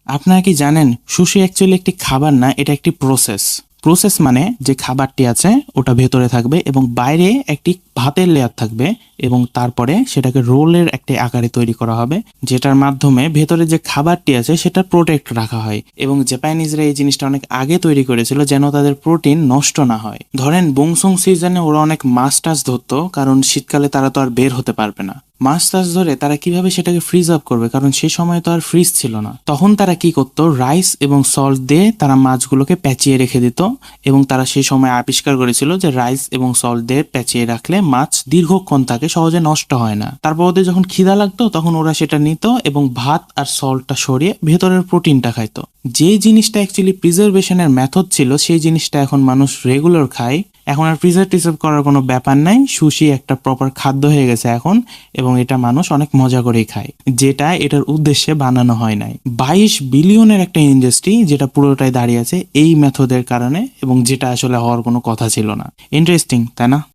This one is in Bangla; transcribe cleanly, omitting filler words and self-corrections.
আপনারা কি জানেন সুশি অ্যাকচুয়ালি একটি খাবার না, এটা একটি প্রসেস। প্রসেস মানে যে খাবারটি আছে ওটা ভেতরে থাকবে এবং বাইরে একটি ভাতের লেয়ার থাকবে এবং তারপরে সেটাকে রোলের একটি আকারে তৈরি করা হবে, যেটার মাধ্যমে ভেতরে যে খাবারটি আছে সেটা প্রোটেক্ট রাখা হয়। এবং জাপানিজরা এই জিনিসটা অনেক আগে তৈরি করেছিল যেন তাদের প্রোটিন নষ্ট না হয়। ধরেন বংসং সিজনে ওরা অনেক মাছ টাছ ধরতো, কারণ শীতকালে তারা তো আর বের হতে পারবে না। মাছ টাছ ধরে তারা কিভাবে সেটাকে ফ্রিজ আপ করবে, কারণ সে সময় তো আর ফ্রিজ ছিল না। তখন তারা কি করতো, রাইস এবং সল্ট দিয়ে তারা মাছগুলোকে প্যাঁচিয়ে রেখে দিত এবং তারা সেই সময় আবিষ্কার করেছিল যে রাইস এবং সল্ট দিয়ে প্যাঁচিয়ে রাখলে মাছ দীর্ঘক্ষণ থাকে, সহজে নষ্ট হয় না। তারপর ওদের যখন খিদা লাগতো তখন ওরা সেটা নিত এবং ভাত আর সল্টটা সরিয়ে ভেতরের প্রোটিনটা খাইতো। যে জিনিসটা অ্যাকচুয়ালি প্রিজার্ভেশনের মেথড ছিল সেই জিনিসটা এখন মানুষ রেগুলার খায়। এখন আর প্রিজার্ভ করার কোনো ব্যাপার নাই, সুশি একটা প্রপার খাদ্য হয়ে গেছে এখন, এবং এটা মানুষ অনেক মজা করেই খায়, যেটা এটার উদ্দেশ্যে বানানো হয় নাই। 22 বিলিয়নের একটা ইন্ডাস্ট্রি যেটা পুরোটাই দাঁড়িয়ে আছে এই মেথডের কারণে, এবং যেটা আসলে হওয়ার কোনো কথা ছিল না। ইন্টারেস্টিং, তাই না?